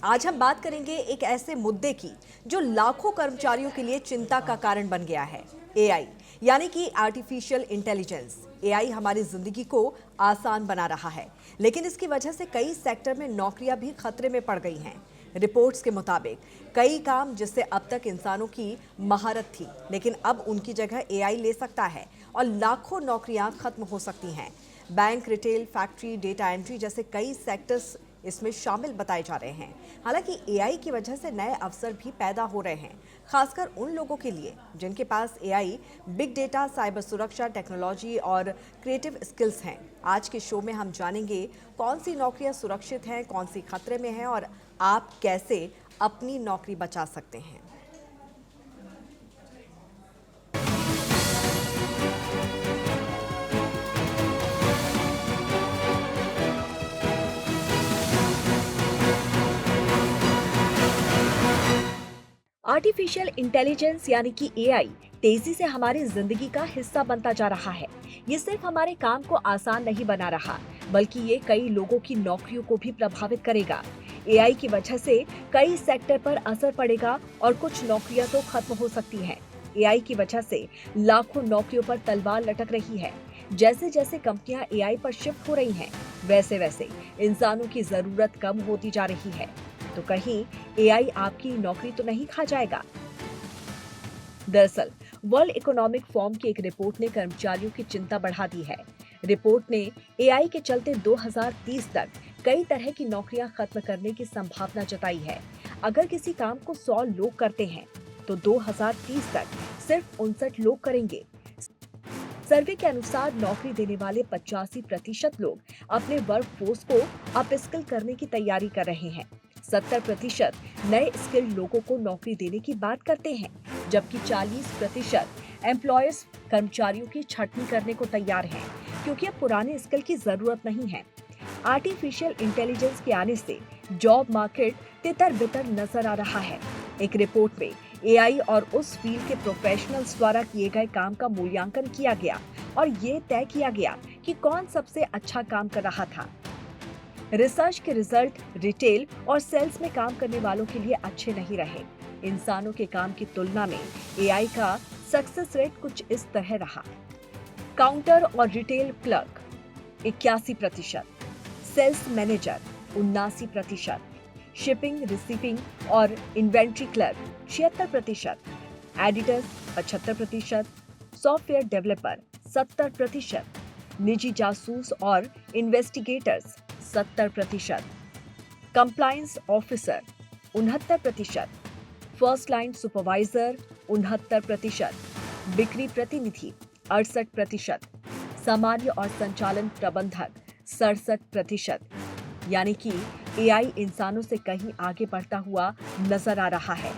आज हम बात करेंगे एक ऐसे मुद्दे की जो लाखों कर्मचारियों के लिए चिंता का कारण बन गया है। एआई यानी कि आर्टिफिशियल इंटेलिजेंस। एआई हमारी जिंदगी को आसान बना रहा है, लेकिन इसकी वजह से कई सेक्टर में नौकरियां भी खतरे में पड़ गई हैं। रिपोर्ट्स के मुताबिक कई काम जिससे अब तक इंसानों की महारत थी, लेकिन अब उनकी जगह एआई ले सकता है और लाखों नौकरियां खत्म हो सकती हैं। Bank, retail, factory, data entry जैसे कई सेक्टर्स इसमें शामिल बताए जा रहे हैं। हालांकि एआई की वजह से नए अवसर भी पैदा हो रहे हैं, खासकर उन लोगों के लिए जिनके पास एआई, बिग डेटा, साइबर सुरक्षा, टेक्नोलॉजी और क्रिएटिव स्किल्स हैं। आज के शो में हम जानेंगे कौन सी नौकरियां सुरक्षित हैं, कौन सी खतरे में हैं और आप कैसे अपनी नौकरी बचा सकते हैं। आर्टिफिशियल इंटेलिजेंस यानी कि एआई तेजी से हमारी जिंदगी का हिस्सा बनता जा रहा है। ये सिर्फ हमारे काम को आसान नहीं बना रहा, बल्कि ये कई लोगों की नौकरियों को भी प्रभावित करेगा। एआई की वजह से कई सेक्टर पर असर पड़ेगा और कुछ नौकरियां तो खत्म हो सकती हैं। एआई की वजह से लाखों नौकरियों पर तलवार लटक रही है। जैसे जैसे कंपनियां एआई पर शिफ्ट हो रही हैं, वैसे वैसे इंसानों की जरूरत कम होती जा रही है। तो कहीं एआई आपकी नौकरी तो नहीं खा जाएगा? दरअसल वर्ल्ड इकोनॉमिक फोरम की एक रिपोर्ट ने कर्मचारियों की चिंता बढ़ा दी है। रिपोर्ट ने एआई के चलते 2030 तक कई तरह की नौकरियां खत्म करने की संभावना जताई है। अगर किसी काम को 100 लोग करते हैं, तो 2030 तक सिर्फ 59 लोग करेंगे। सर्वे के अनुसार नौकरी देने वाले 85% लोग अपने वर्क फोर्स को अपस्किल करने की तैयारी कर रहे हैं। 70% नए स्किल्ड लोगों को नौकरी देने की बात करते हैं, जबकि 40% एम्प्लॉयर्स कर्मचारियों की छंटनी करने को तैयार हैं, क्योंकि अब पुराने स्किल की जरूरत नहीं है। आर्टिफिशियल इंटेलिजेंस के आने से जॉब मार्केट तितर बितर नजर आ रहा है। एक रिपोर्ट में एआई और उस फील्ड के प्रोफेशनल्स द्वारा किए गए काम का मूल्यांकन किया गया और ये तय किया गया कि कौन सबसे अच्छा काम कर रहा था। रिसर्च के रिजल्ट रिटेल और सेल्स में काम करने वालों के लिए अच्छे नहीं रहे। इंसानों के काम की तुलना में एआई का सक्सेस रेट कुछ इस तरह रहा। काउंटर और retail clerk 81%, sales manager 79%, shipping, receiving और inventory clerk 76%, editors 75%, software developer 70%, निजी जासूस और investigators 70%, compliance officer 69%, first line supervisor 69%, बिक्री प्रतिनिधि 68%, सामान्य और संचालन प्रबंधक 67%। यानी कि एआई इंसानों से कहीं आगे बढ़ता हुआ नजर आ रहा है।